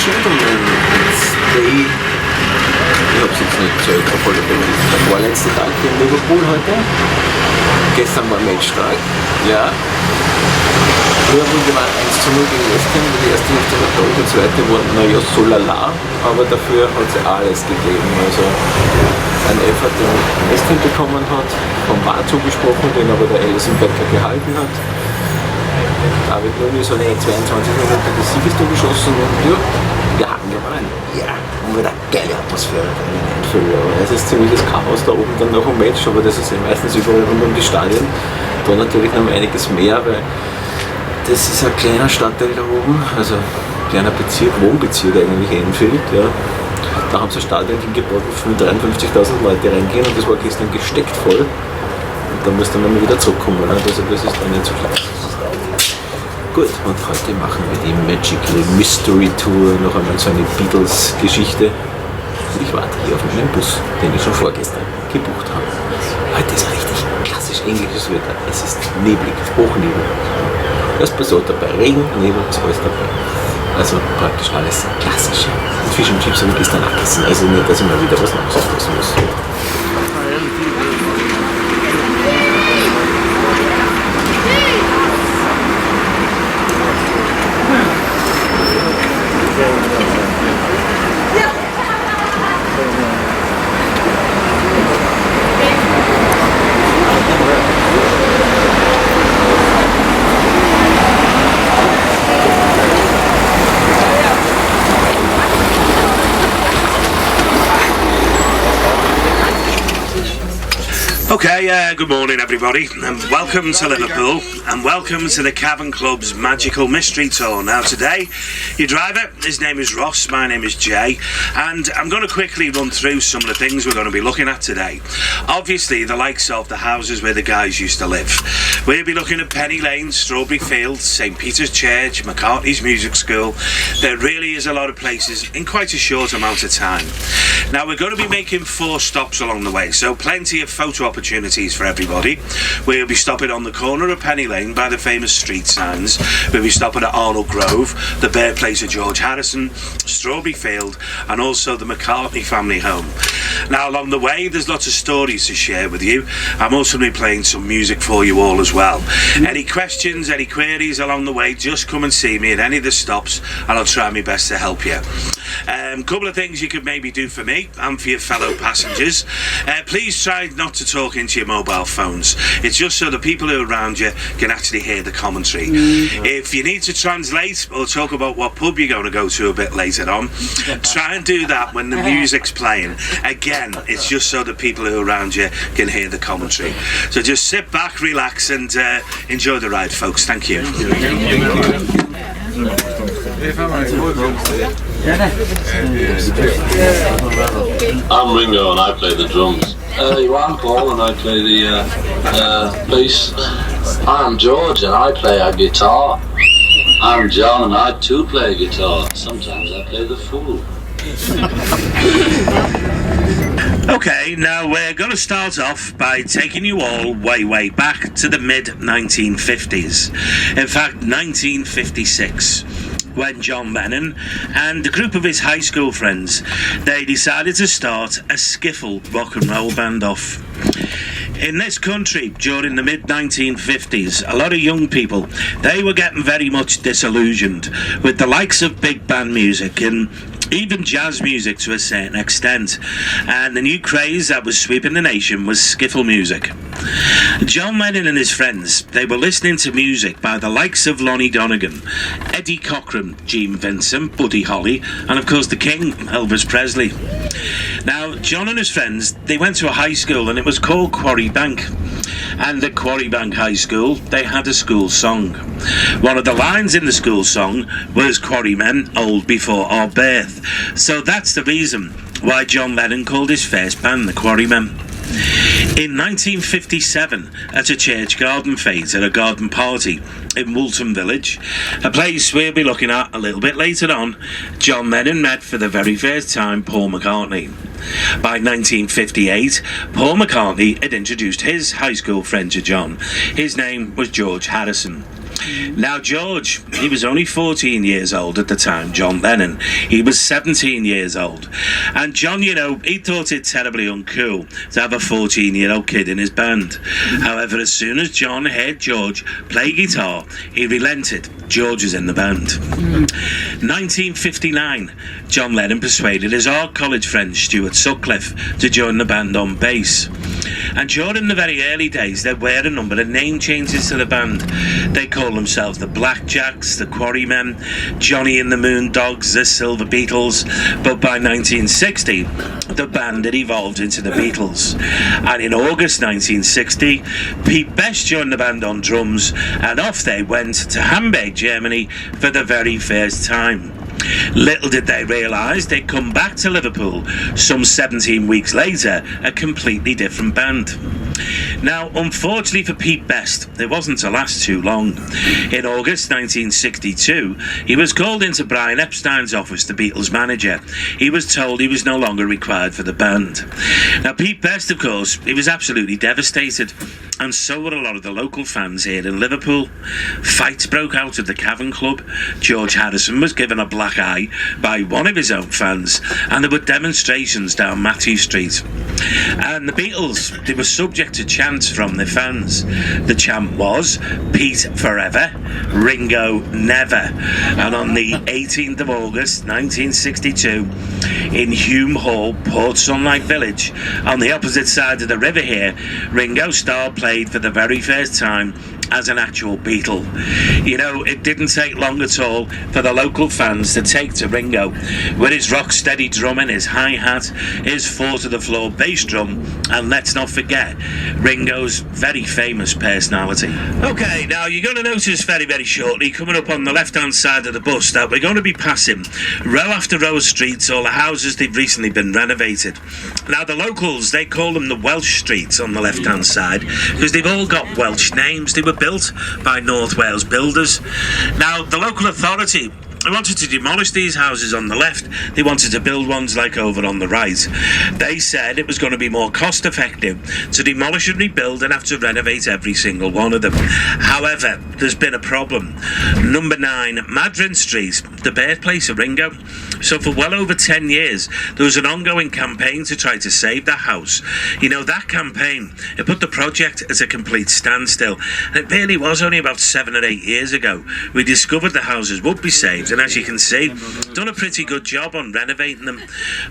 Gentlemen, it's day, ich habe es jetzt nicht zählt, auf alle Fälle, der vorletzte Tag hier in Liverpool heute. Gestern war Matchtag, ja. Liverpool gewann 1:0 gegen West Ham, die erste Hälfte war toll, die zweite war naja so lala, aber dafür hat sie alles gegeben. Also ein Effort, den West Ham bekommen hat, vom VAR zugesprochen, den aber der Alisson Becker gehalten hat. David Nunes hat in 22 Minuten das Siegestor geschossen und ja, wir haben gewonnen. Ja, und wieder eine geile Atmosphäre. Es ist ziemliches Chaos da oben dann noch im Match, aber das ist ja meistens überall rund um die Stadien. Da natürlich noch einiges mehr, weil das ist ein kleiner Stadtteil da oben, also ein kleiner Bezirk, Wohnbezirk eigentlich Enfield. Ja. Da haben sie ein Stadion hingebaut, wo 53.000 Leute reingehen und das war gestern gesteckt voll. Und da musste man mal wieder zurückkommen. Also das ist dann nicht so schlecht. Gut, und heute machen wir die Magical Mystery Tour, noch einmal so eine Beatles-Geschichte. Und ich warte hier auf meinen Bus, den ich schon vorgestern gebucht habe. Heute ist richtig klassisch englisches Wetter. Es ist neblig, Hochnebel. Das ist so dabei, Regen, Nebel, ist alles dabei. Also praktisch alles klassisch. Und Fisch und Chips habe ich gestern auch gegessen, also nicht, dass ich mal wieder was Neues aufpassen muss. Okay, good morning everybody, and welcome to Liverpool, and welcome to the Cavern Club's Magical Mystery Tour. Now today, your driver, his name is Ross, my name is Jay, and I'm going to quickly run through some of the things we're going to be looking at today. Obviously, the likes of the houses where the guys used to live. We'll be looking at Penny Lane, Strawberry Fields, St Peter's Church, McCartney's Music School. There really is a lot of places in quite a short amount of time. Now we're going to be making 4 stops along the way, so plenty of photo opportunities for everybody. We'll be stopping on the corner of Penny Lane by the famous street signs. We'll be stopping at Arnold Grove, the birthplace of George Harrison, Strawberry Field, and also the McCartney family home. Now along the way there's lots of stories to share with you. I'm also going to be playing some music for you all as well. Any questions, any queries along the way, just come and see me at any of the stops and I'll try my best to help you. Couple of things you could maybe do for me and for your fellow passengers. Please try not to talk into your mobile phones. It's just so the people who are around you can actually hear the commentary. If you need to translate or talk about what pub you're going to go to a bit later on, try and do that when the music's playing. Again, it's just so the people who are around you can hear the commentary. So just sit back, relax and enjoy the ride, folks. Thank you. I'm Ringo and I play the drums. I'm Paul and I play the bass. I'm George and I play a guitar. I'm John and I too play guitar. Sometimes I play the fool. Okay, now we're going to start off by taking you all way back to the mid-1950s. In fact, 1956. When John Lennon and a group of his high school friends, they decided to start a skiffle rock and roll band off. In this country, during the mid-1950s, a lot of young people, they were getting very much disillusioned with the likes of big band music and even jazz music to a certain extent, and the new craze that was sweeping the nation was skiffle music. John Lennon and his friends, they were listening to music by the likes of Lonnie Donegan, Eddie Cochran, Gene Vincent, Buddy Holly, and of course the King, Elvis Presley. Now, John and his friends, they went to a high school and it was called Quarry Bank. And at Quarry Bank High School, they had a school song. One of the lines in the school song was "Quarrymen, old before our birth." So that's the reason why John Lennon called his first band the Quarrymen. In 1957, at a church garden fete at a garden party in Woolton Village, a place we'll be looking at a little bit later on, John Lennon met for the very first time Paul McCartney. By 1958, Paul McCartney had introduced his high school friend to John. His name was George Harrison. Now, George, he was only 14 years old at the time, John Lennon. He was 17 years old. And John, you know, he thought it terribly uncool to have a 14-year-old kid in his band. However, as soon as John heard George play guitar, he relented. George was in the band. 1959, John Lennon persuaded his art college friend Stuart Sutcliffe to join the band on bass. And during the very early days, there were a number of name changes to the band. They called themselves the Blackjacks, the Quarrymen, Johnny and the Moondogs, the Silver Beatles. But by 1960, the band had evolved into the Beatles. And in August 1960, Pete Best joined the band on drums, and off they went to Hamburg, Germany, for the very first time. Little did they realise they'd come back to Liverpool some 17 weeks later, a completely different band. Now, unfortunately for Pete Best, it wasn't to last too long. In August 1962, he was called into Brian Epstein's office, the Beatles manager. He was told he was no longer required for the band. Now, Pete Best, of course, he was absolutely devastated, and so were a lot of the local fans here in Liverpool. Fights broke out at the Cavern Club. George Harrison was given a black eye by one of his own fans, and there were demonstrations down Matthew Street. And the Beatles, they were subject to chants from their fans. The chant was Pete forever, Ringo never. And on the 18th of August 1962, in Hume Hall, Port Sunlight Village, on the opposite side of the river here, Ringo Starr played for the very first time as an actual Beatle. You know, it didn't take long at all for the local fans to take to Ringo with his rock-steady drumming, his hi-hat, his four-to-the-floor bass drum, and let's not forget Ringo's very famous personality. Okay, now you're going to notice very, very shortly, coming up on the left-hand side of the bus, that we're going to be passing row after row of streets, all the houses they've recently been renovated. Now, the locals, they call them the Welsh streets on the left-hand side, because they've all got Welsh names. They were built by North Wales builders. Now, the local authority, they wanted to demolish these houses on the left. They wanted to build ones like over on the right. They said it was going to be more cost effective to demolish and rebuild and have to renovate every single one of them. However, there's been a problem. Number 9, Madryn Street, the birthplace of Ringo. So for well over 10 years, there was an ongoing campaign to try to save that house. You know, that campaign, it put the project at a complete standstill. And it really was only about 7 or 8 years ago we discovered the houses would be saved, and as you can see, done a pretty good job on renovating them.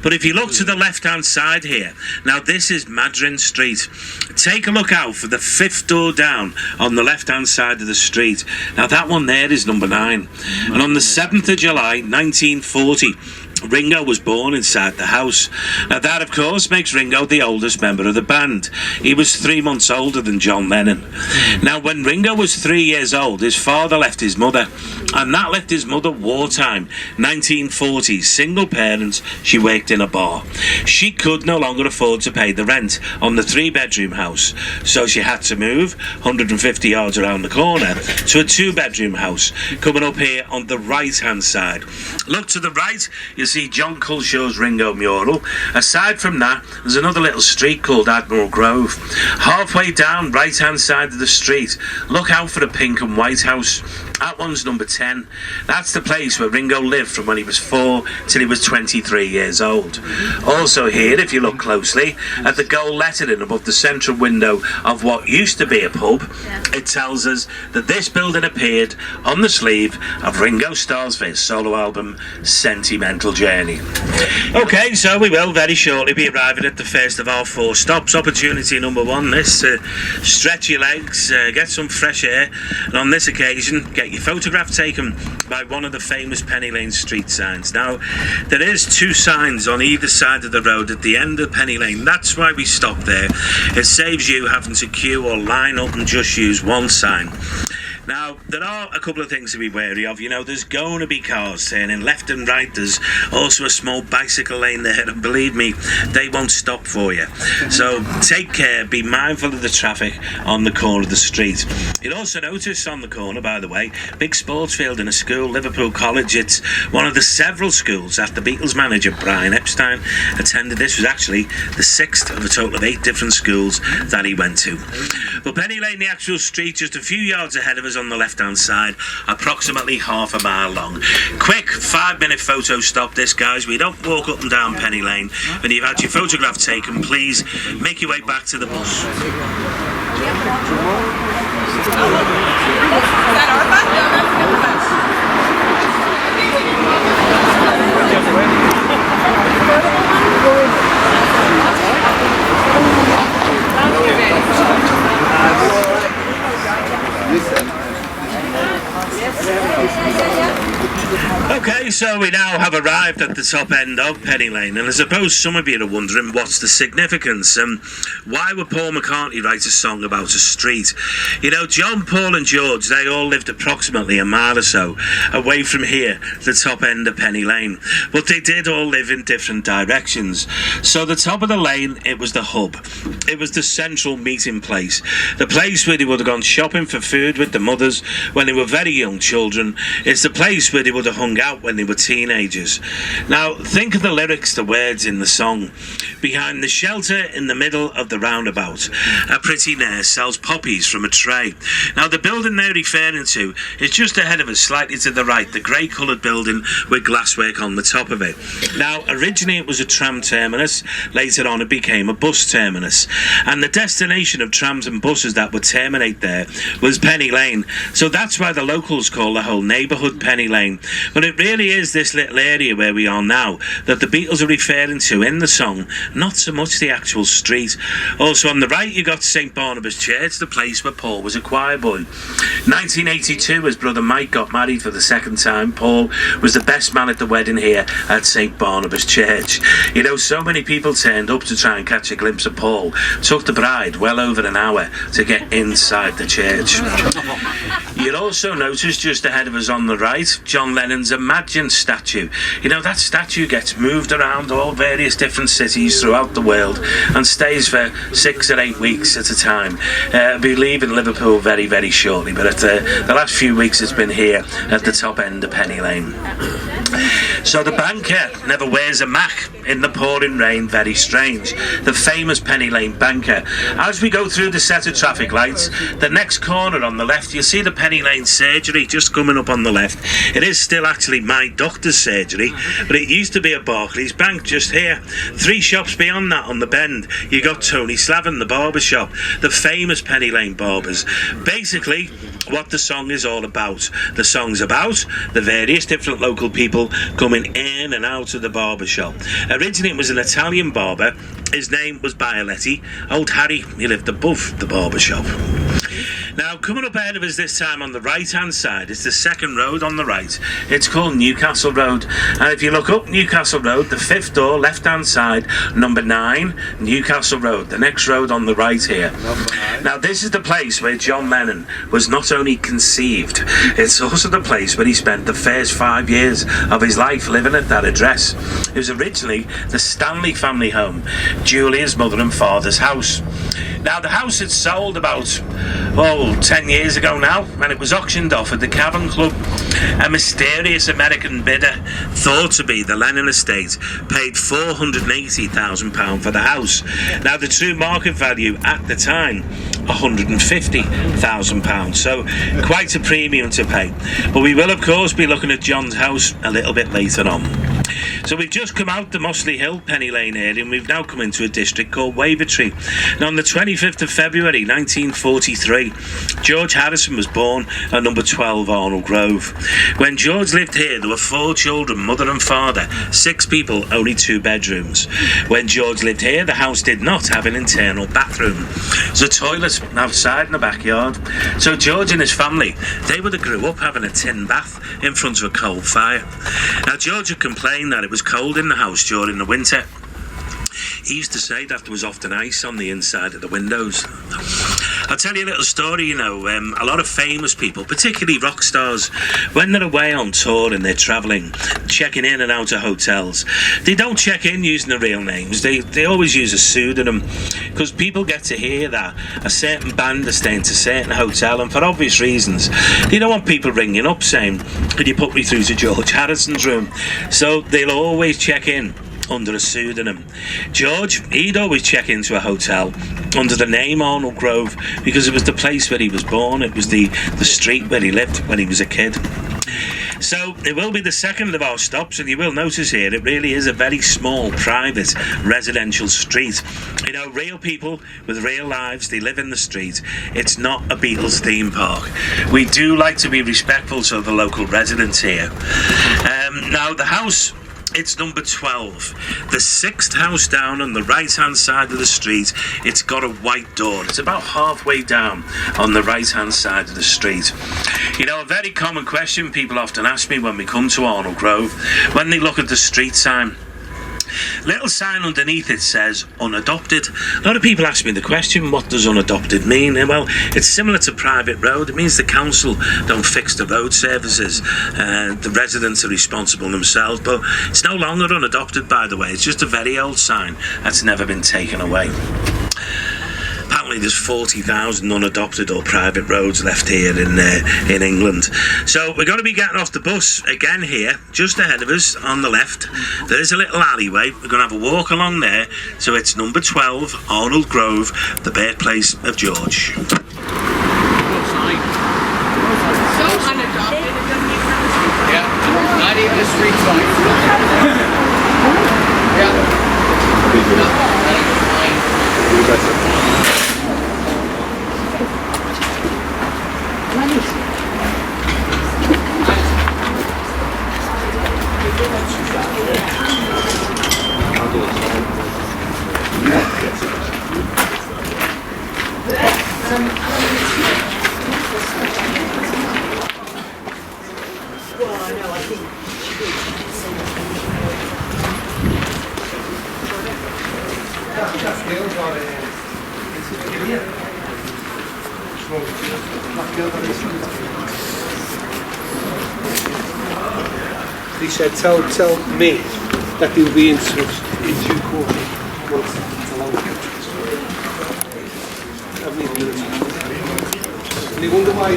But if you look to the left-hand side here, now this is Madryn Street. Take a look out for the 5th door down on the left-hand side of the street. Now that one there is number 9. And on the 7th of July, 1940, Ringo was born inside the house. Now that, of course, makes Ringo the oldest member of the band. He was 3 months older than John Lennon. Now, when Ringo was 3 years old, his father left his mother, and that left his mother wartime, 1940s, single parent. She worked in a bar. She could no longer afford to pay the rent on the 3-bedroom house, so she had to move 150 yards around the corner to a 2-bedroom house, coming up here on the right-hand side. Look to the right, you see John Culshaw's Ringo mural. Aside from that, there's another little street called Admiral Grove. Halfway down, right-hand side of the street, look out for the pink and white house. That one's number 10. That's the place where Ringo lived from when he was 4 till he was 23 years old. Also here, if you look closely, at the gold lettering above the central window of what used to be a pub, it tells us that this building appeared on the sleeve of Ringo Starr's first solo album, Sentimental Journey. Okay, so we will very shortly be arriving at the first of our 4 stops. Opportunity number 1, this, stretch your legs, get some fresh air, and on this occasion, get your photograph taken by one of the famous Penny Lane street signs. Now, there is 2 signs on either side of the road at the end of Penny Lane. That's why we stop there. It saves you having to queue or line up and just use one sign. Now, there are a couple of things to be wary of. You know, there's going to be cars turning left and right. There's also a small bicycle lane there, and believe me, they won't stop for you. So take care, be mindful of the traffic on the corner of the street. You'll also notice on the corner, by the way, big sports field in a school, Liverpool College. It's one of the several schools that the Beatles manager, Brian Epstein, attended. This was actually the 6th of a total of 8 different schools that he went to. But Penny Lane, the actual street, just a few yards ahead of us, stairs on the left-hand side, approximately half a mile long. Quick 5-minute photo stop this, guys. We don't walk up and down Penny Lane. When you've had your photograph taken, please make your way back to the bus. Okay, so we now have arrived at the top end of Penny Lane, and I suppose some of you are wondering what's the significance and why would Paul McCartney write a song about a street? You know, John, Paul and George, they all lived approximately a mile or so away from here, the top end of Penny Lane, but they did all live in different directions. So the top of the lane, it was the hub. It was the central meeting place, the place where they would have gone shopping for food with the mothers when they were very young children. It's the place where they would have hung out when they were teenagers. Now, think of the lyrics, the words in the song. Behind the shelter in the middle of the roundabout, a pretty nurse sells poppies from a tray. Now, the building they're referring to is just ahead of us, slightly to the right, the grey coloured building with glasswork on the top of it. Now, originally it was a tram terminus. Later on, it became a bus terminus. And the destination of trams and buses that would terminate there was Penny Lane. So that's why the locals call the whole neighbourhood Penny Lane. But it really is this little area where we are now that the Beatles are referring to in the song, not so much the actual street. Also on the right you got St Barnabas Church, the place where Paul was a choir boy. 1982, his brother Mike got married for the second time. Paul was the best man at the wedding here at St Barnabas Church. You know, so many people turned up to try and catch a glimpse of Paul. Took the bride well over an hour to get inside the church. You'll also notice just ahead of us on the right, John Lennon's Imagine statue. You know, that statue gets moved around all various different cities throughout the world and stays for 6 or 8 weeks at a time. It'll be leaving Liverpool very, very shortly, but at the last few weeks it's been here at the top end of Penny Lane. So the banker never wears a mac in the pouring rain, very strange. The famous Penny Lane banker. As we go through the set of traffic lights, the next corner on the left, you'll see the Penny Lane surgery just coming up on the left. It is still actually my doctor's surgery, but it used to be a Barclays Bank just here. 3 shops beyond that on the bend, you got Tony Slavin, the barber shop, the famous Penny Lane barbers. Basically, what the song is all about. The song's about the various different local people coming in and out of the barber shop. Originally it was an Italian barber. His name was Bioletti. Old Harry, he lived above the barber shop. Now, coming up ahead of us this time on the right-hand side is the second road on the right. It's called Newcastle Road. And if you look up Newcastle Road, the 5th door, left-hand side, number 9, Newcastle Road, the next road on the right here. Now, this is the place where John Lennon was not only conceived, it's also the place where he spent the first 5 years of his life living at that address. It was originally the Stanley family home, Julia's mother and father's house. Now, the house had sold about 10 years ago now, and it was auctioned off at the Cavern Club. A mysterious American bidder, thought to be the Lennon estate, paid £480,000 for the house. Now, the true market value at the time, £150,000, so quite a premium to pay. But we will of course be looking at John's house a little bit later on. So we've just come out the Mossley Hill, Penny Lane area, and we've now come into a district called Wavertree. Now, on the 25th of February 1943, George Harrison was born at number 12 Arnold Grove. When George lived here, there were 4 children, mother and father, 6 people, only 2 bedrooms. When George lived here, the house did not have an internal bathroom. There's a toilet outside in the backyard. So George and his family, they would have grew up having a tin bath in front of a coal fire. Now, George had complained that it was cold in the house during the winter. He used to say that there was often ice on the inside of the windows. I'll tell you a little story, you know, a lot of famous people, particularly rock stars, when they're away on tour and they're travelling, checking in and out of hotels, they don't check in using their real names. They always use a pseudonym, because people get to hear that a certain band is staying to a certain hotel, and for obvious reasons, they don't want people ringing up saying, could you put me through to George Harrison's room? So they'll always check in under a pseudonym. George, he'd always check into a hotel under the name Arnold Grove because it was the place where he was born. It was the street where he lived when he was a kid. So it will be the second of our stops, and you will notice here it really is a very small, private, residential street. You know, real people with real lives, they live in the street. It's not a Beatles theme park. We do like to be respectful to the local residents here. Now, the house, it's number 12. The sixth house down on the right-hand side of the street. It's got a white door. It's about halfway down on the right-hand side of the street. You know, a very common question people often ask me when we come to Arnold Grove, when they look at the street sign. Little sign underneath it says unadopted. A lot of people ask me the question, what does unadopted mean? Well, it's similar to private road. It means the council don't fix the road services. The residents are responsible themselves, but it's no longer unadopted, by the way. It's just a very old sign that's never been taken away. Apparently there's 40,000 unadopted or private roads left here in England. So we're going to be getting off the bus again here, just ahead of us on the left. There is a little alleyway. We're going to have a walk along there. So it's number 12, Arnold Grove, the birthplace of George. So unadopted, it doesn't even have a street sign. Yeah, not even a street sign. Yeah. He said, tell me that they'll be in due course once it's allowed. You wonder why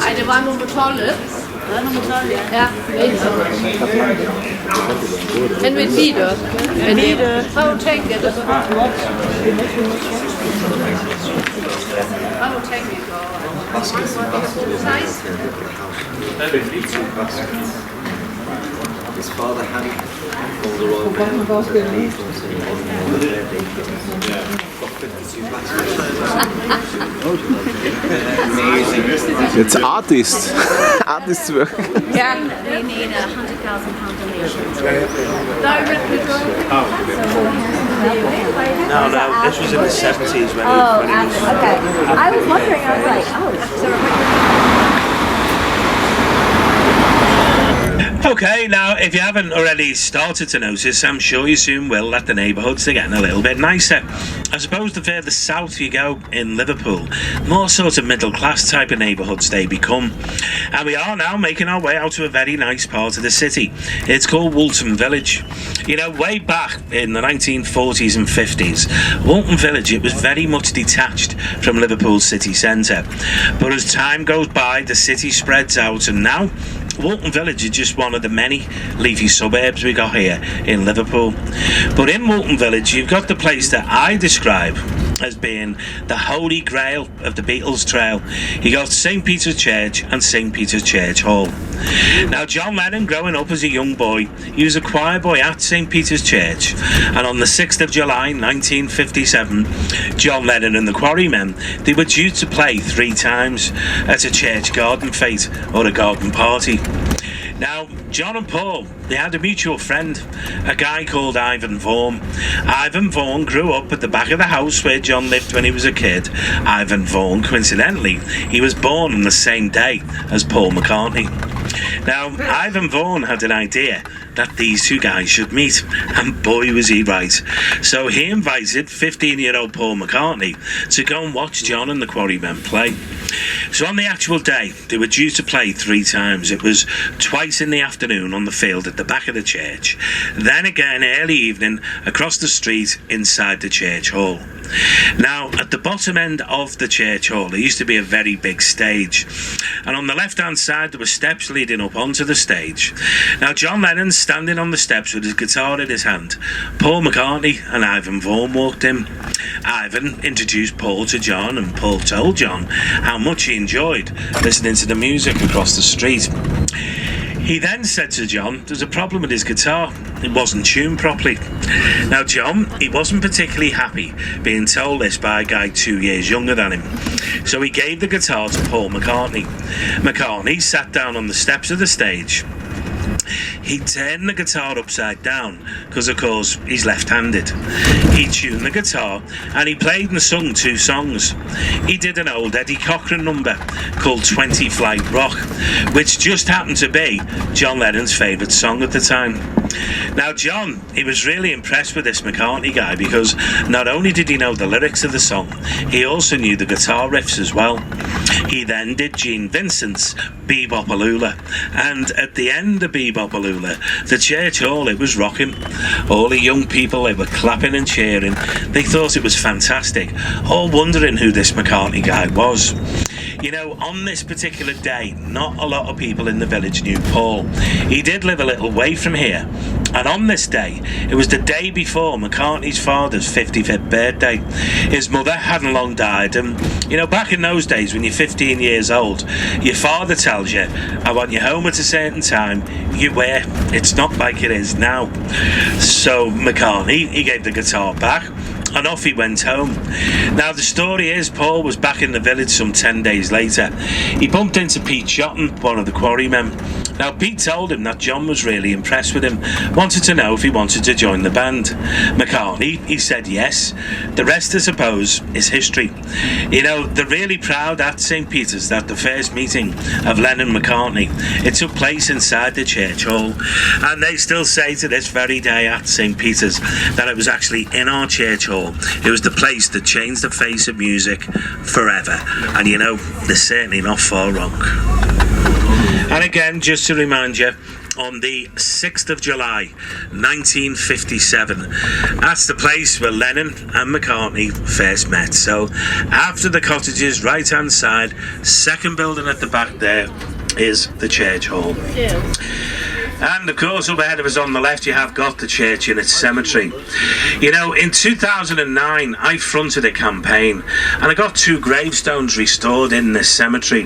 Eine war nur Metall. Ja, en med bider. How tänk det? How tänk det? His father had all the royal It's artist. Artist's work. Yeah. We need £100,000 donation. No, this was in the 70s when Oh, he was... okay. I was wondering, I was like, Okay, now, if you haven't already started to notice, I'm sure you soon will, that the neighbourhoods are getting a little bit nicer. I suppose the further south you go in Liverpool, more sort of middle-class type of neighbourhoods they become. And we are now making our way out to a very nice part of the city. It's called Woolton Village. You know, way back in the 1940s and 50s, Woolton Village, it was very much detached from Liverpool city centre. But as time goes by, the city spreads out, and now Woolton Village is just one of the many leafy suburbs we got here in Liverpool. But in Woolton Village, you've got the place that I describe as being the holy grail of the Beatles trail. You got St. Peter's Church and St. Peter's Church Hall. Now, John Lennon, growing up as a young boy, he was a choir boy at St. Peter's Church, and on the 6th of July 1957, John Lennon and the Quarrymen, they were due to play 3 times at a church garden fete or a garden party. Now, John and Paul, they had a mutual friend, a guy called Ivan Vaughan. Ivan Vaughan grew up at the back of the house where John lived when he was a kid. Ivan Vaughan, coincidentally, he was born on the same day as Paul McCartney. Now, Ivan Vaughan had an idea that these two guys should meet, and boy was he right. So he invited 15-year-old Paul McCartney to go and watch John and the Quarrymen play. So on the actual day, they were due to play 3 times. It was twice in the afternoon on the field at the back of the church, then again early evening across the street inside the church hall. Now, at the bottom end of the church hall, there used to be a very big stage. And on the left-hand side, there were steps leading up onto the stage. Now, John Lennon's standing on the steps with his guitar in his hand. Paul McCartney and Ivan Vaughan walked in. Ivan introduced Paul to John, and Paul told John how much he enjoyed listening to the music across the street. He then said to John there's a problem with his guitar, it wasn't tuned properly. Now John, he wasn't particularly happy being told this by a guy 2 years younger than him, so he gave the guitar to Paul McCartney. McCartney sat down on the steps of the stage. He turned the guitar upside down because of course he's left-handed. He tuned the guitar and he played and sung 2 songs. He did an old Eddie Cochran number called 20 Flight Rock, which just happened to be John Lennon's favourite song at the time. Now John, he was really impressed with this McCartney guy because not only did he know the lyrics of the song, he also knew the guitar riffs as well. He then did Gene Vincent's Bebop-A-Lula, and at the end of Bebop-A-Lula, the church hall, it was rocking. All the young people, they were clapping and cheering. They thought it was fantastic, all wondering who this McCartney guy was. You know, on this particular day, not a lot of people in the village knew Paul. He did live a little way from here, and on this day, it was the day before McCartney's father's 55th birthday. His mother hadn't long died, and you know, back in those days when you're 15 years old, your father tells you, I want you home at a certain time, you were. It's not like it is now. So McCartney, he gave the guitar back, and off he went home. Now the story is Paul was back in the village some 10 days later. He bumped into Pete Shotton, one of the quarrymen. Now Pete told him that John was really impressed with him, wanted to know if he wanted to join the band. McCartney, he said yes. The rest, I suppose, is history. You know, they're really proud at St. Peter's that the first meeting of Lennon and McCartney, it took place inside the church hall, and they still say to this very day at St. Peter's that it was actually in our church hall. It was the place that changed the face of music forever, and you know, they're certainly not far wrong. And again, just to remind you, on the 6th of July 1957, that's the place where Lennon and McCartney first met. So after the cottages, right hand side, second building at the back there is the church hall. And of course, up ahead of us on the left, you have got the church in its cemetery. You know, in 2009, I fronted a campaign and I got 2 gravestones restored in this cemetery.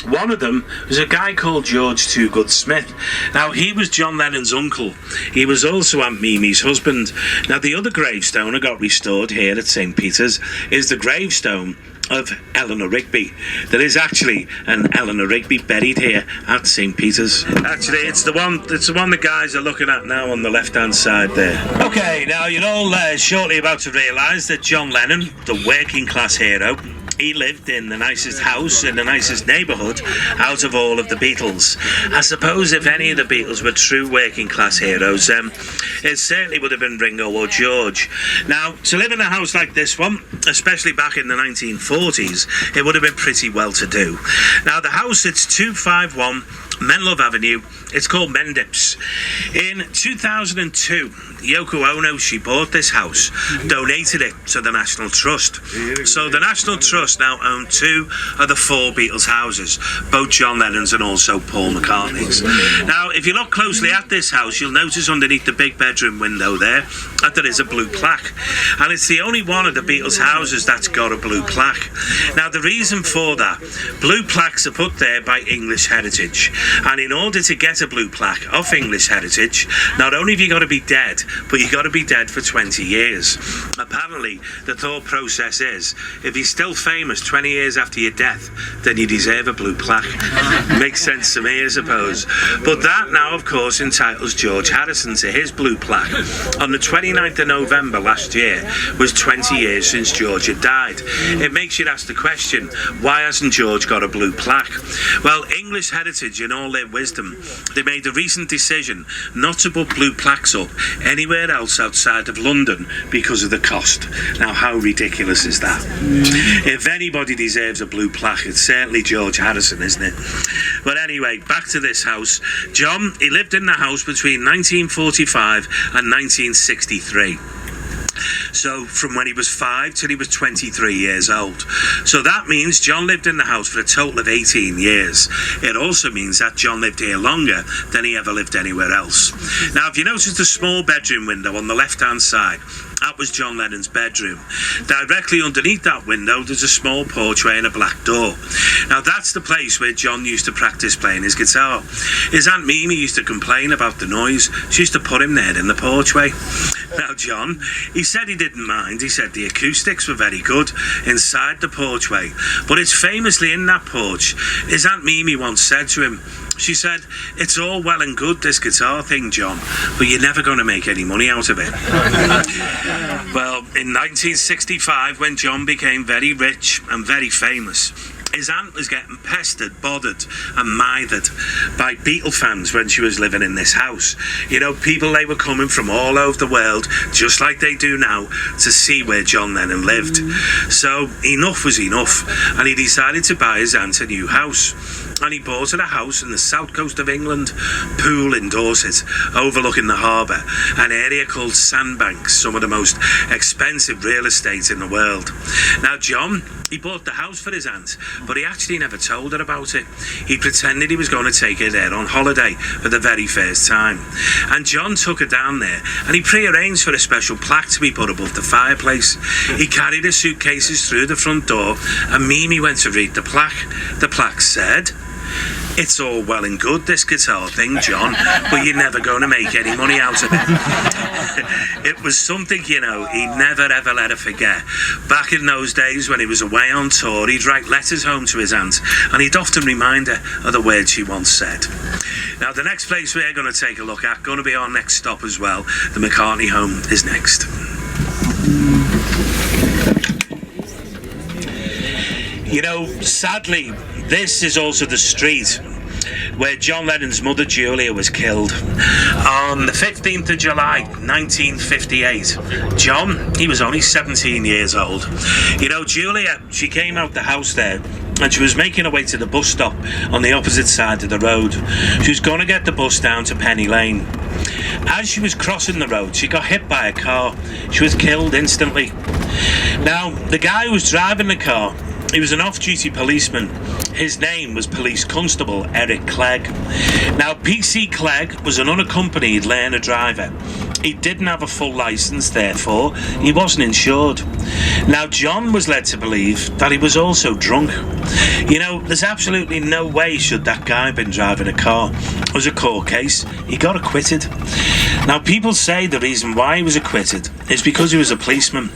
One of them was a guy called George Toogood Smith. Now, he was John Lennon's uncle. He was also Aunt Mimi's husband. Now, the other gravestone I got restored here at St. Peter's is the gravestone of Eleanor Rigby. There is actually an Eleanor Rigby buried here at St. Peter's. Actually, it's the one the guys are looking at now on the left-hand side there. Okay, now you're all shortly about to realise that John Lennon, the working-class hero, he lived in the nicest house in the nicest neighbourhood out of all of the Beatles. I suppose if any of the Beatles were true working class heroes, it certainly would have been Ringo or George. Now, to live in a house like this one, especially back in the 1940s, it would have been pretty well to do. Now, the house, it's 251 Menlove Avenue. It's called Mendips. In 2002, Yoko Ono, she bought this house, donated it to the National Trust. So the National Trust now own 2 of the 4 Beatles houses, both John Lennon's and also Paul McCartney's. Now, if you look closely at this house, you'll notice underneath the big bedroom window there that there is a blue plaque. And it's the only one of the Beatles houses that's got a blue plaque. Now, the reason for that, blue plaques are put there by English Heritage. And in order to get a blue plaque off English Heritage, not only have you got to be dead, but you've got to be dead for 20 years. Apparently, the thought process is, if you're still famous 20 years after your death, then you deserve a blue plaque. Makes sense to me, I suppose. But that now, of course, entitles George Harrison to his blue plaque. On the 29th of November last year was 20 years since George had died. It makes you ask the question, why hasn't George got a blue plaque? Well, English Heritage, in all their wisdom, they made a recent decision not to put blue plaques up anywhere else outside of London because of the cost. Now, how ridiculous is that? If anybody deserves a blue plaque, it's certainly George Harrison, isn't it? But anyway, back to this house. John, he lived in the house between 1945 and 1963. So from when he was 5 till he was 23 years old. So that means John lived in the house for a total of 18 years. It also means that John lived here longer than he ever lived anywhere else. Now, if you notice the small bedroom window on the left-hand side, that was John Lennon's bedroom. Directly underneath that window, there's a small porchway and a black door. Now, that's the place where John used to practice playing his guitar. His Aunt Mimi used to complain about the noise. She used to put him there in the porchway. Now, John, he said he didn't mind. He said the acoustics were very good inside the porchway. But it's famously in that porch, his Aunt Mimi once said to him, she said, "It's all well and good, this guitar thing, John, but you're never going to make any money out of it." Well, in 1965, when John became very rich and very famous, his aunt was getting pestered, bothered and mithered by Beatle fans when she was living in this house. You know, people, they were coming from all over the world, just like they do now, to see where John Lennon lived. So enough was enough, and he decided to buy his aunt a new house. And he bought her a house in the south coast of England, Poole in Dorset, overlooking the harbour, an area called Sandbanks, some of the most expensive real estate in the world. Now, John, he bought the house for his aunt, but he actually never told her about it. He pretended he was going to take her there on holiday for the very first time. And John took her down there, and he pre-arranged for a special plaque to be put above the fireplace. He carried his suitcases through the front door, and Mimi went to read the plaque. The plaque said, "It's all well and good, this guitar thing, John, but you're never going to make any money out of it." It was something, you know, he never ever let her forget. Back in those days when he was away on tour, he'd write letters home to his aunt, and he'd often remind her of the words she once said. Now, the next place we're going to take a look at, going to be our next stop as well, the McCartney home, is next. You know, sadly, this is also the street where John Lennon's mother Julia was killed on the 15th of July 1958. John, he was only 17 years old. You know, Julia, she came out the house there and she was making her way to the bus stop on the opposite side of the road. She was going to get the bus down to Penny Lane. As she was crossing the road, she got hit by a car. She was killed instantly. Now, the guy who was driving the car, he was an off-duty policeman. His name was Police Constable Eric Clegg. Now, PC Clegg was an unaccompanied learner driver. He didn't have a full licence, therefore he wasn't insured. Now, John was led to believe that he was also drunk. You know, there's absolutely no way should that guy been driving a car. It was a court case. He got acquitted. Now, people say the reason why he was acquitted is because he was a policeman.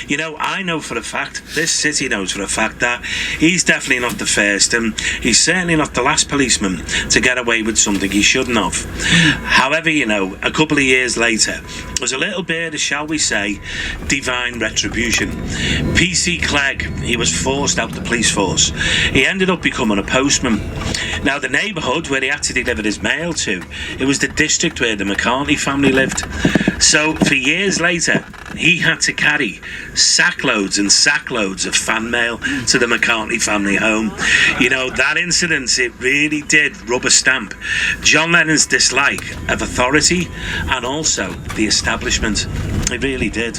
You know, I know for a fact, this city knows for a fact, that he's definitely not the first, and he's certainly not the last policeman to get away with something he shouldn't have. However, you know, a couple of years later, there's a little bit of, shall we say, divine retribution. PC Clegg, he was forced out the police force. He ended up becoming a postman. Now, the neighbourhood where he had to deliver his mail to, it was the district where the McCartney family lived. So, for years later, he had to carry sackloads and sackloads of fan mail to the McCartney family home. You know, that incident, it really did rub a stamp. John Lennon's dislike of authority and also the establishment. It really did.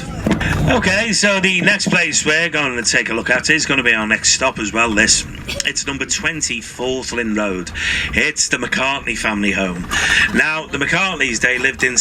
Okay, so the next place we're going to take a look at is going to be our next stop as well, this. It's number 20 Forthlin Road. It's the McCartney family home. Now, the McCartneys, they lived in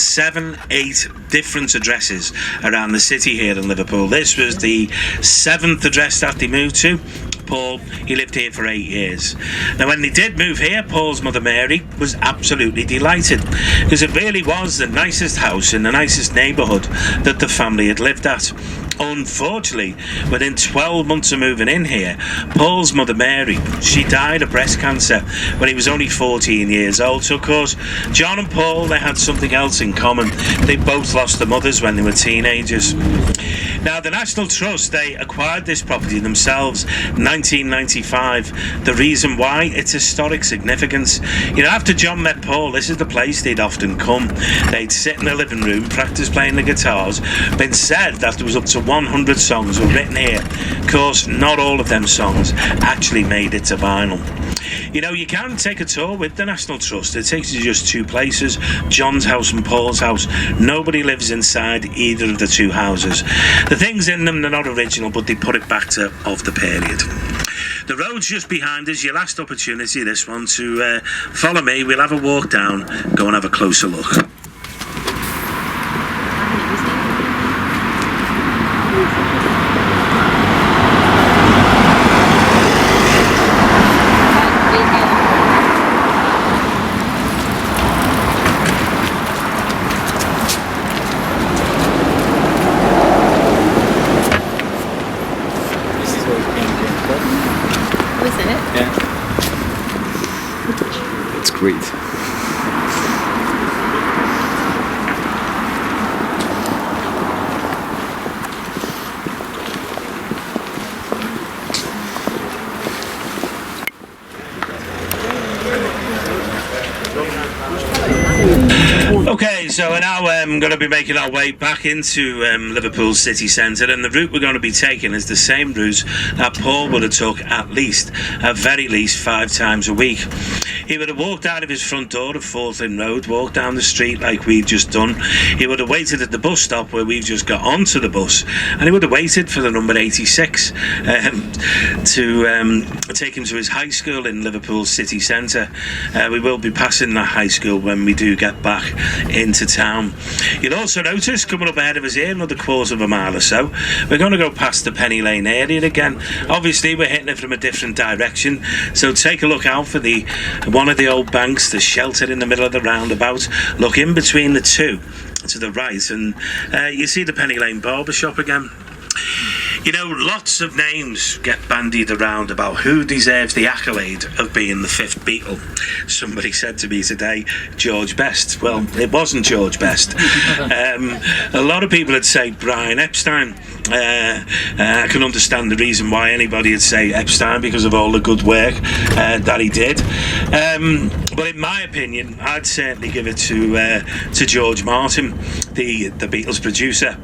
8 different addresses around the city here in Liverpool. This was the 7th address that they moved to. Paul, he lived here for 8 years. Now, when they did move here, Paul's mother Mary was absolutely delighted, because it really was the nicest house in the nicest neighbourhood that the family had lived at. Unfortunately, within 12 months of moving in here, Paul's mother Mary, she died of breast cancer when he was only 14 years old. So, of course, John and Paul, they had something else in common. They both lost their mothers when they were teenagers. Now, the National Trust, they acquired this property themselves in 1995. The reason why? It's historic significance. You know, after John met Paul, this is the place they'd often come. They'd sit in the living room, practice playing the guitars. Been said that there was up to 100 songs were written here. Of course, not all of them songs actually made it to vinyl. You know, you can take a tour with the National Trust. It takes you just two places, John's house and Paul's house. Nobody lives inside either of the two houses. The things in them, they're not original, but they put it back to of the period. The road's just behind us, your last opportunity, this one, to follow me. We'll have a walk down, go and have a closer look. It's great. Okay, so we're now going to be making our way back into Liverpool city centre, and the route we're going to be taking is the same route that Paul would have took at very least 5 times a week. He would have walked out of his front door of Forthlin Road, walked down the street like we've just done. He would have waited at the bus stop where we've just got onto the bus, and he would have waited for the number 86 to take him to his high school in Liverpool city centre. We will be passing that high school when we do get back into town. You'll also notice coming up ahead of us here, another quarter of a mile or so, we're going to go past the Penny Lane area again. Obviously we're hitting it from a different direction, so take a look out for one of the old banks, the shelter in the middle of the roundabout. Look in between the two to the right, and you see the Penny Lane barber shop again. You know, lots of names get bandied around about who deserves the accolade of being the 5th Beatle. Somebody said to me today, George Best. Well, it wasn't George Best. A lot of people would say Brian Epstein. I can understand the reason why anybody would say Epstein, because of all the good work that he did. But in my opinion, I'd certainly give it to George Martin, the Beatles producer.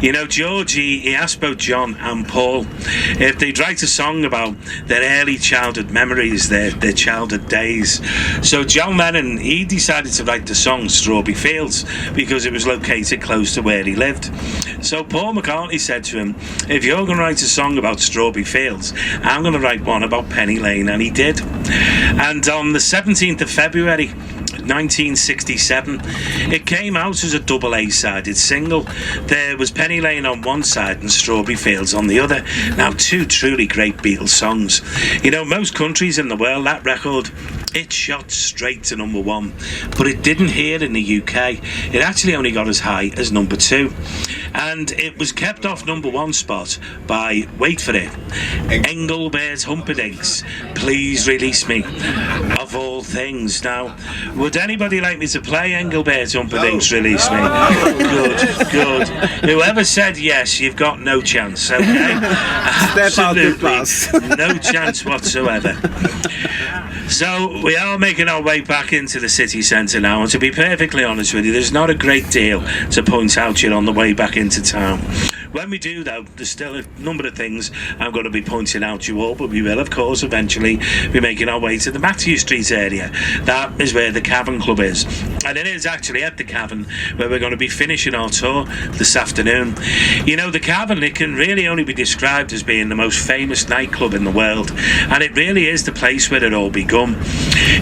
You know, George, he asked both John and Paul if they'd write a song about their early childhood memories, their childhood days. So John Lennon, he decided to write the song Strawberry Fields because it was located close to where he lived. So Paul McCartney said to him, if you're going to write a song about Strawberry Fields, I'm going to write one about Penny Lane, and he did. And on the 17th of February 1967, it came out as a double A-sided single. There was Penny Lane on one side and Strawberry Fields on the other. Now, 2 truly great Beatles songs. You know, most countries in the world, that record, it shot straight to number 1, but it didn't here in the UK. It actually only got as high as number 2, and it was kept off number 1 spot by, wait for it, Engelbert Humperdinck's Please Release Me, of all things. Now, would anybody like me to play Engelbert Humperdinck's Release Me? Good. Whoever said yes, you've got no chance, okay? Absolutely no chance whatsoever. So we are making our way back into the city centre now, and to be perfectly honest with you, there's not a great deal to point out here on the way back into town. When we do, though, there's still a number of things I'm going to be pointing out to you all, but we will, of course, eventually be making our way to the Matthew Street area. That is where the Cavern Club is, and it is actually at the Cavern where we're going to be finishing our tour this afternoon. You know, the Cavern, it can really only be described as being the most famous nightclub in the world, and it really is the place where it all begun.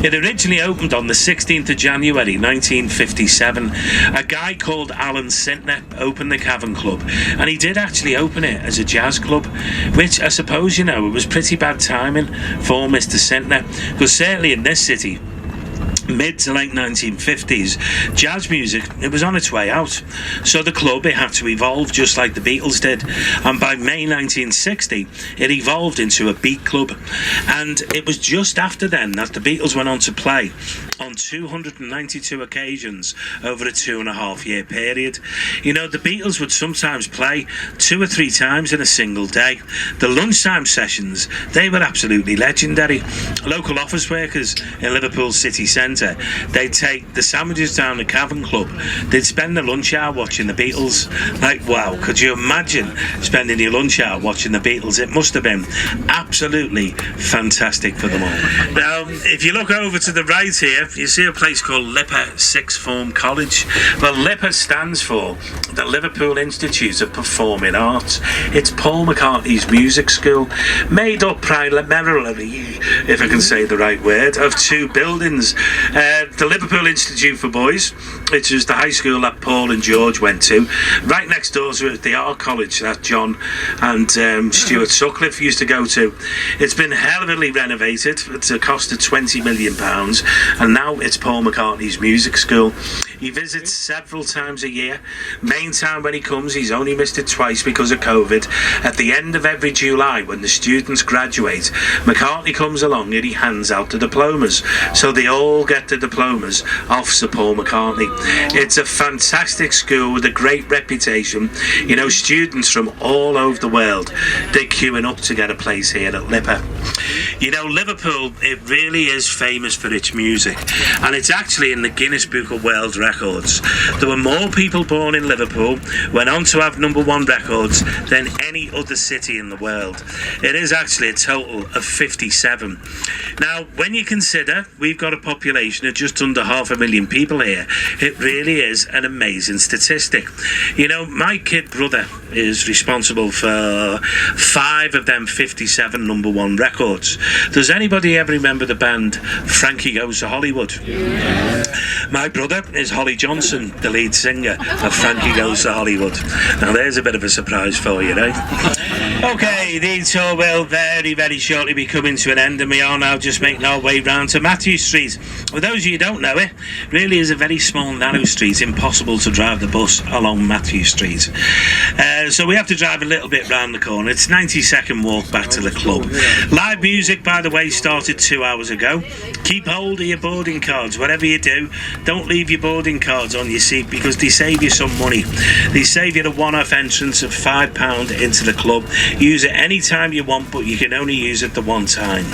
It originally opened on the 16th of January 1957. A guy called Alan Sintner opened the Cavern Club, and he did actually open it as a jazz club, which I suppose, you know, it was pretty bad timing for Mr. Sintner, because certainly in this city, mid to late 1950s, jazz music, it was on its way out. So the club, it had to evolve just like the Beatles did, and by May 1960 it evolved into a beat club. And it was just after then that the Beatles went on to play on 292 occasions over a 2.5-year period. You know, the Beatles would sometimes play 2 or 3 times in a single day. The lunchtime sessions, they were absolutely legendary. Local office workers in Liverpool city centre, they'd take the sandwiches down the Cavern Club. They'd spend the lunch hour watching the Beatles. Like, wow, could you imagine spending your lunch hour watching the Beatles? It must have been absolutely fantastic for them all. Now, if you look over to the right here, you see a place called Lipper Sixth Form College. Well, Lipper stands for the Liverpool Institute of Performing Arts. It's Paul McCartney's music school, made up primarily, if I can say the right word, of 2 buildings. The Liverpool Institute for Boys, which is the high school that Paul and George went to. Right next door to the Art College that John and Stuart Sutcliffe used to go to. It's been heavily renovated. It's a cost of £20 million, and now it's Paul McCartney's music school. He visits several times a year. Main time when he comes, he's only missed it twice because of COVID. At the end of every July, when the students graduate, McCartney comes along and he hands out the diplomas. So they all get the diplomas off Sir Paul McCartney. It's a fantastic school with a great reputation. You know, students from all over the world, they're queuing up to get a place here at Lipper. You know, Liverpool, it really is famous for its music, and it's actually in the Guinness Book of World Records. There were more people born in Liverpool, went on to have #1 records than any other city in the world. It is actually a total of 57. Now, when you consider we've got a population of just under 500,000 people here, it really is an amazing statistic. You know, my kid brother is responsible for 5 of them 57 #1 records. Does anybody ever remember the band Frankie Goes to Hollywood? Yeah. My brother is Holly Johnson, the lead singer of Frankie Goes to Hollywood. Now there's a bit of a surprise for you, right? Okay, the tour will very, very shortly be coming to an end, and we are now just making our way round to Matthew Street. For those of you who don't know it, really is a very small, narrow street, impossible to drive the bus along Matthew Street. So we have to drive a little bit round the corner. It's a 90-second walk back to the club. Live music, by the way, started 2 hours ago. Keep hold of your boarding cards, whatever you do. Don't leave your boarding cards on your seat because they save you some money. They save you the one-off entrance of £5 into the club. Use it any time you want, but you can only use it the one time.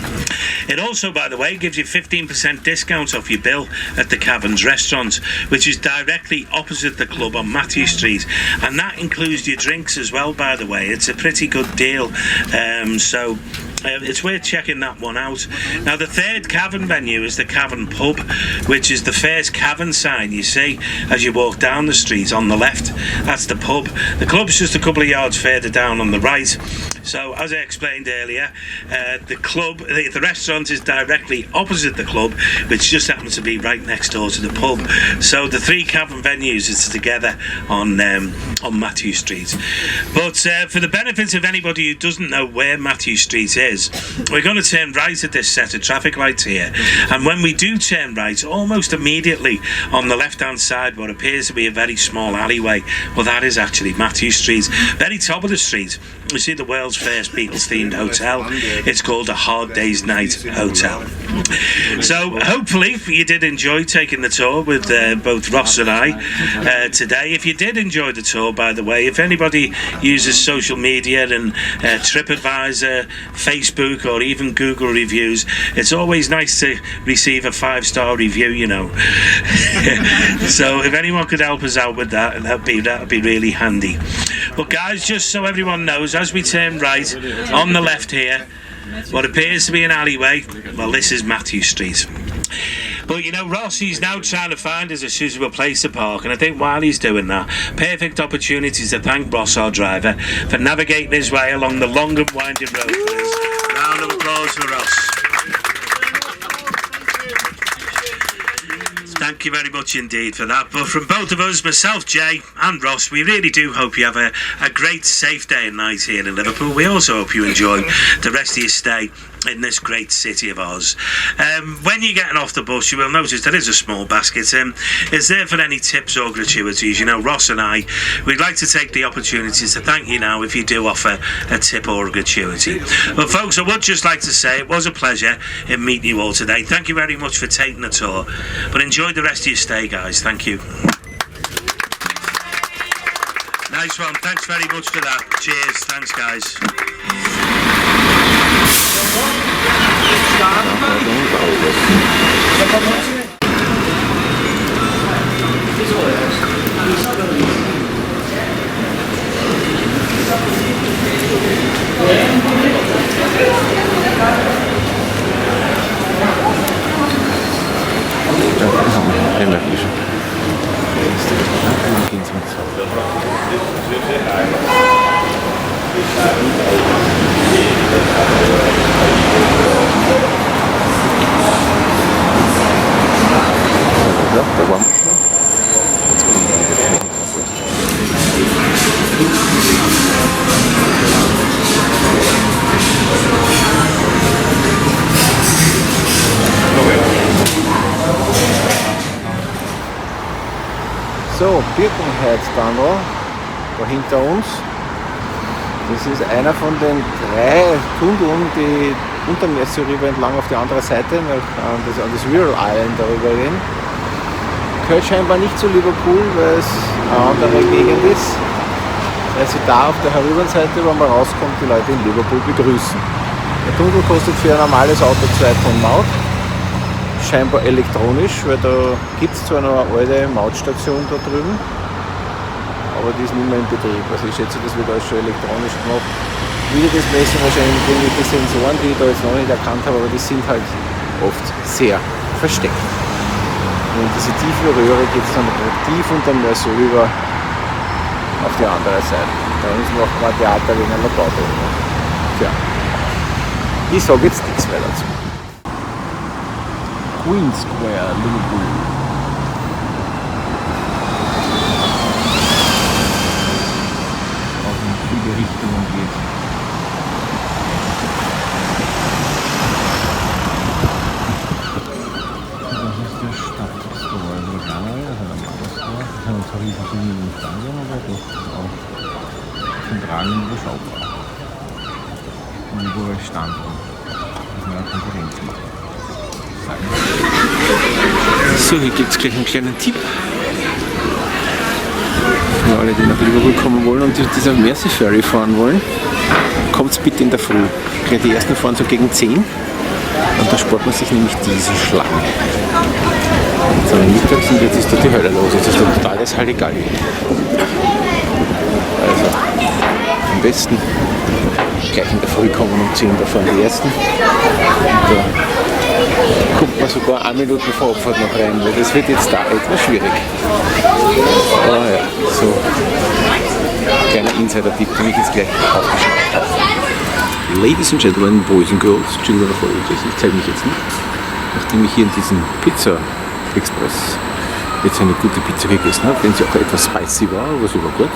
It also, by the way, gives you 15% discount off your bill at the Caverns restaurant, which is directly opposite the club on Matthew Street, and that includes your drinks as well, by the way. It's a pretty good deal, so it's worth checking that one out. Now, the third Cavern venue is the Cavern Pub, which is the first Cavern sign you see as you walk down the street on the left. That's the pub. The club's just a couple of yards further down on the right. So, as I explained earlier, the restaurant is directly opposite the club, which just happens to be right next door to the pub. So, the 3 Cavern venues is together on Matthew Street. But for the benefit of anybody who doesn't know where Matthew Street is, we're going to turn right at this set of traffic lights here, and when we do turn right, almost immediately on the left hand side, what appears to be a very small alleyway, well, that is actually Matthew Street. Very top of the street, we see the world's first Beatles themed hotel. It's called a Hard Day's Night Hotel. So hopefully you did enjoy taking the tour with both Ross and I today. If you did enjoy the tour, by the way, if anybody uses social media and TripAdvisor, Facebook, or even Google reviews, it's always nice to receive a 5-star review, you know. So if anyone could help us out with that, that'd be really handy. But guys, just so everyone knows, as we turn right on the left here, what appears to be an alleyway, well, this is Matthew Street. But you know, Ross, he's now trying to find us a suitable place to park, and I think while he's doing that, perfect opportunity to thank Ross, our driver, for navigating his way along the long and winding road for us. Round of applause for Ross. Thank you very much indeed for that. But from both of us, myself, Jay, and Ross, we really do hope you have a great, safe day and night here in Liverpool. We also hope you enjoy the rest of your stay in this great city of ours. When you're getting off the bus, you will notice there is a small basket. It's there for any tips or gratuities. You know, Ross and I, we'd like to take the opportunity to thank you now if you do offer a tip or a gratuity. But folks, I would just like to say it was a pleasure in meeting you all today. Thank you very much for taking the tour. But enjoy the rest of your stay, guys. Thank you. Nice one. Thanks very much for that. Cheers. Thanks, guys. So, Birkenhead-Tunnel, da hinter uns. Das ist einer von den 3 Tunneln, die unter dem Mersey River entlang auf die andere Seite, an das Wirral Island darüber gehen. Gehört scheinbar nicht zu Liverpool, weil es eine andere Gegend ist. Weil sie da auf der Herüberseite, wo man rauskommt, die Leute in Liverpool begrüßen. Der Tunnel kostet für ein normales Auto 2 Pfund Maut. Scheinbar elektronisch, weil da gibt es zwar noch eine alte Mautstation da drüben, aber die ist nicht mehr in Betrieb. Also ich schätze, das wird alles schon elektronisch gemacht. Wieder das messen wahrscheinlich mit irgendwelchen Sensoren, die ich da jetzt noch nicht erkannt habe, aber die sind halt oft sehr versteckt. Und in diese tiefe Röhre geht es dann tief unter dem Mersey rüber auf die andere Seite. Da ist noch ein Theater wegen einer Baudrücke. Tja, ich sage jetzt nichts mehr dazu. Queen Square, Liverpool. Auch in viele Richtungen geht. Das ist der Stadtstore, also der kleinere, also der Stadtstore. Das sind zwar riesige Stadien, aber das ist auch zentral und überschaubar. Und überall Standort, dass man eine Konferenz macht. So, hier gibt es gleich einen kleinen Tipp für alle, die nach Liverpool kommen wollen und dieser Mersey Ferry fahren wollen. Kommt bitte in der Früh. Die ersten fahren so gegen 10 und da spart man sich nämlich diese Schlange. So, mittags und jetzt ist da die Hölle los. Jetzt ist da totales Halligalli. Also, am besten gleich in der Früh kommen um 10, da fahren die ersten. Und kommt man sogar 1 Minute vor Abfahrt noch rein, weil das wird jetzt da etwas schwierig. Aber ja, so kleiner Insider-Tipp, den ich jetzt gleich aufgeschrieben habe. Ladies and Gentlemen, Boys and Girls, Children of all ages, ich zeige mich jetzt nicht, nachdem ich hier in diesem Pizza Express jetzt eine gute Pizza gegessen habe, wenn sie auch etwas spicy war, aber sie war gut.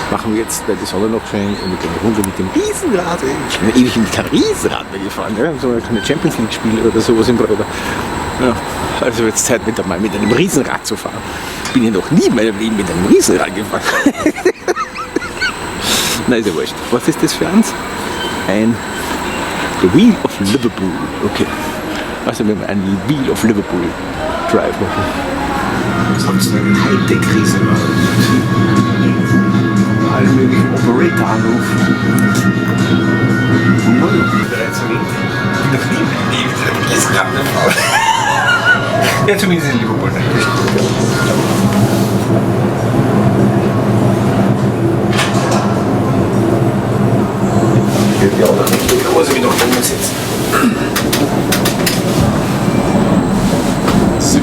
Machen wir jetzt, weil die Sonne noch scheint, und mit einer Runde mit dem Riesenrad. Ich bin ewig mit kein Riesenrad mehr gefahren, ja? So keine Champions League Spiele oder sowas im Bruder. Ja, also jetzt Zeit, wieder mal mit einem Riesenrad zu fahren. Ich bin ja noch nie in meinem Leben mit einem Riesenrad gefahren. Na, ist ja wurscht. Was ist das für eins? Ein The Wheel of Liverpool. Okay. Also wenn wir einen Wheel of Liverpool Drive machen. Sonst ein Hightech-Riesenrad. Alle möglichen Operator anrufen. Bereits erwähnt, ich bin noch nie in meinem Leben mit einem Riesenrad gefahren. Ja, zumindest in Liverpool. Ja, oder nicht so groß wie noch oben sitzen. So.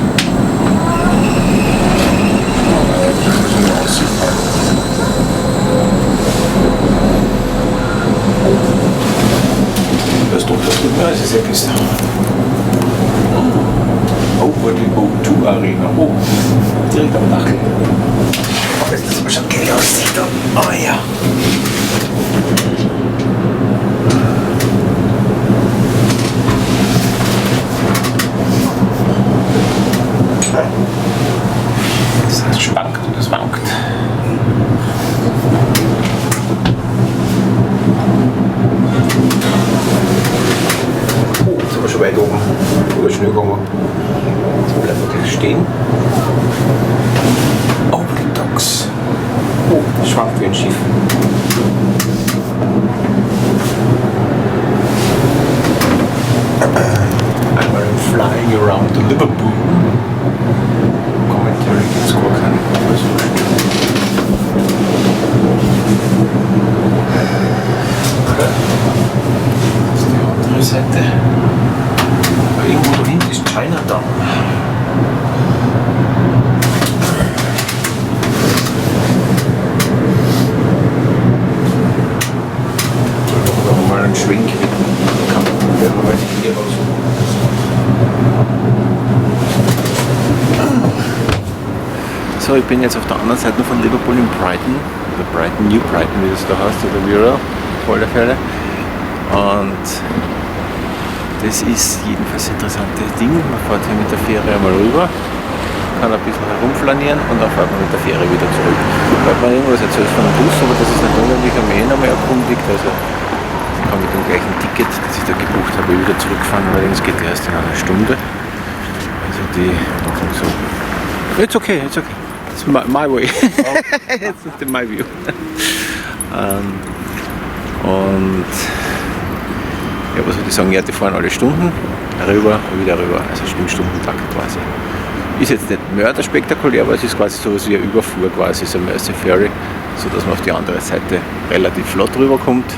Das tut mir, es ist ja besser. Over the boat to our Direkt am Dach. Oh, das ist aber schon geil aussieht. Oh ja. Das schwankt und es wankt. Oh, jetzt sind wir schon weit oben. Oder schnell gegangen. Jetzt bleiben wir gleich stehen. Over the docks. Oh, das schwankt wie ein Schiff. Einmal flying around the Liverpool. Commentary gibt's gar keinen. Das ist die andere Seite. Aber irgendwo da hinten ist Chinatown. Mal einen Schwenk mit dem Kamera. So, ich bin jetzt auf der anderen Seite von Liverpool in Brighton, oder Brighton, New Brighton, wie das da heißt, oder Vero, auf alle Fälle. Und das ist jedenfalls ein interessantes Ding. Man fährt hier mit der Fähre einmal rüber, kann ein bisschen herumflanieren und dann fährt man mit der Fähre wieder zurück. Weil man irgendwas erzählt von einem Bus, aber das ist nicht unheimlich, ich habe mich nochmal erkundigt. Also ich kann mit dem gleichen Ticket, das ich da gebucht habe, wieder zurückfahren, allerdings geht die erst in einer Stunde. Also die machen so. It's okay, it's okay. It's my way. It's my view. Und ja, was würde ich sagen, ja, die fahren alle Stunden rüber, wieder rüber, also Stundentakt quasi. Ist jetzt nicht mörderspektakulär, aber es ist quasi so was wie eine Überfuhr quasi, so ein Mersey Ferry, sodass man auf die andere Seite relativ flott rüberkommt.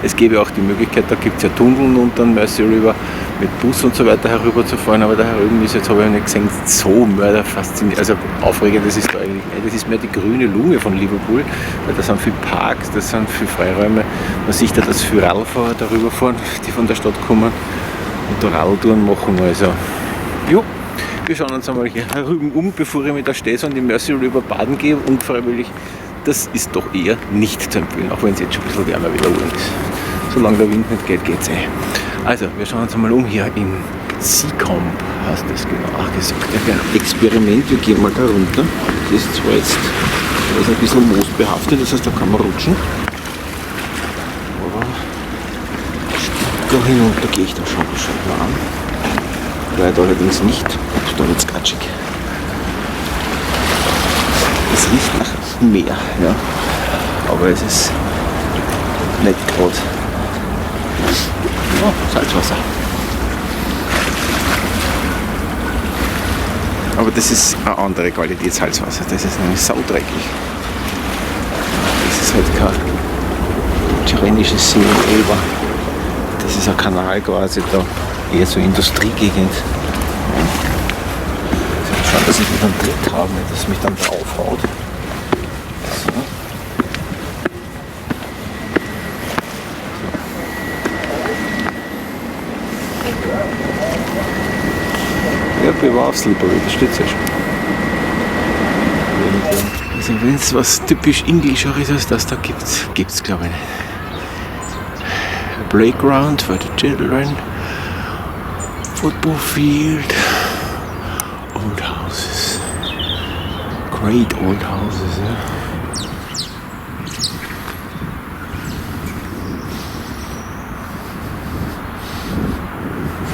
Es gäbe auch die Möglichkeit, da gibt es ja Tunneln unter den Mersey River mit Bus und so weiter herüber zu fahren, aber da herüben ist jetzt, habe ich nicht gesehen, so mörderfaszinierend, also aufregend, das ist da eigentlich nicht. Das ist mehr die grüne Lunge von Liverpool, weil da sind viele Parks, da sind viele Freiräume, man sieht da, dass viele Radlfahrer darüber fahren, die von der Stadt kommen und da Radltouren machen, also jo. Wir schauen uns einmal hier herüben um, bevor ich mit der Stehs an die Mersey River baden gehe, unfreiwillig. Das ist doch eher nicht zu empfehlen, auch wenn es jetzt schon ein bisschen wärmer wieder ist. Solange der Wind nicht geht, geht's eh. Also, wir schauen uns einmal um hier in Seacombe, heißt das genau gesagt. Ein Experiment, wir gehen mal da runter. Das ist zwar jetzt das ist ein bisschen moosbehaftet, das heißt, da kann man rutschen. Aber da hinunter gehe ich dann schon mal an. Leider allerdings nicht, da wird es gatschig. Es riecht nach Meer, ja. Aber es ist nicht gerade Salzwasser. Aber das ist eine andere Qualität Salzwasser, das ist nämlich saudreckig. Das ist halt kein tyrannisches See und Elber. Das ist ein Kanal quasi da, eher so Industriegegend. Schauen, dass ich wieder einen Tritt habe, dass mich dann draufhaut. So. Ja, bewahre slippery, das steht ja schon. Also wenn es was typisch Englisches ist, das da gibt's glaube ich nicht. A playground for the children, football field, old houses, great old houses. Yeah.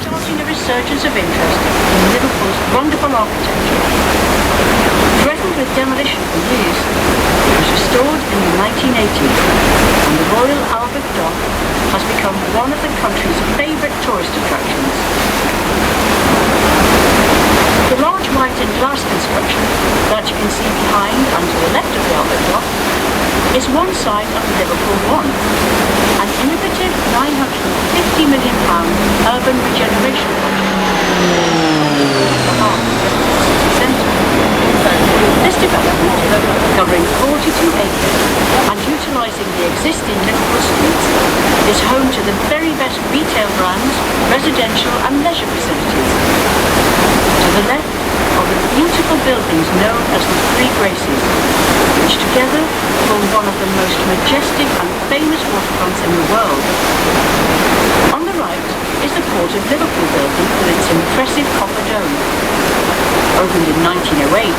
Starting a resurgence of interest in Liverpool's wonderful architecture. Threatened with demolition for years, it was restored in the 1980s, and the Royal Albert Dock has become one of the country's favourite tourist attractions. The large white and glass construction that you can see behind and to the left of the Albert Dock is one side of the Liverpool One, an innovative £950 million urban regeneration project at the heart of the city centre. This development, covering 42 acres and utilising the existing Liverpool streets, is home to the very best retail brands, residential and leisure facilities. To the left of of the beautiful buildings known as the Three Graces, which together form one of the most majestic and famous waterfronts in the world. On the right is the Port of Liverpool building with its impressive copper dome. Opened in 1908,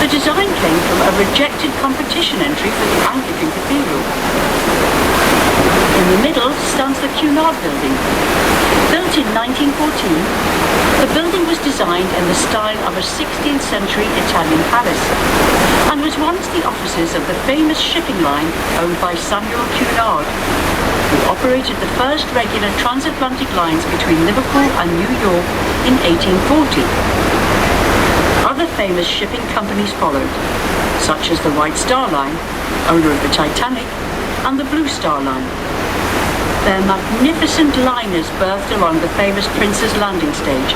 the design came from a rejected competition entry for the Anglican Cathedral. In the middle stands the Cunard building. Built in 1914, the building was designed in the style of a 16th century Italian palace and was once the offices of the famous shipping line owned by Samuel Cunard, who operated the first regular transatlantic lines between Liverpool and New York in 1840. Other famous shipping companies followed, such as the White Star Line, owner of the Titanic, and the Blue Star Line. Their magnificent liners berthed along the famous Prince's Landing Stage,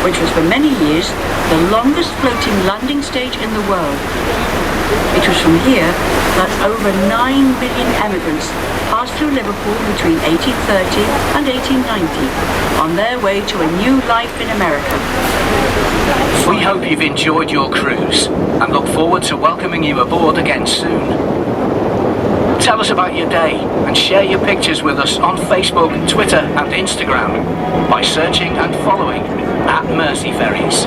which was for many years the longest floating landing stage in the world. It was from here that over 9 million emigrants passed through Liverpool between 1830 and 1890 on their way to a new life in America. We hope you've enjoyed your cruise and look forward to welcoming you aboard again soon. Tell us about your day and share your pictures with us on Facebook, Twitter and Instagram by searching and following @Mersey Ferries.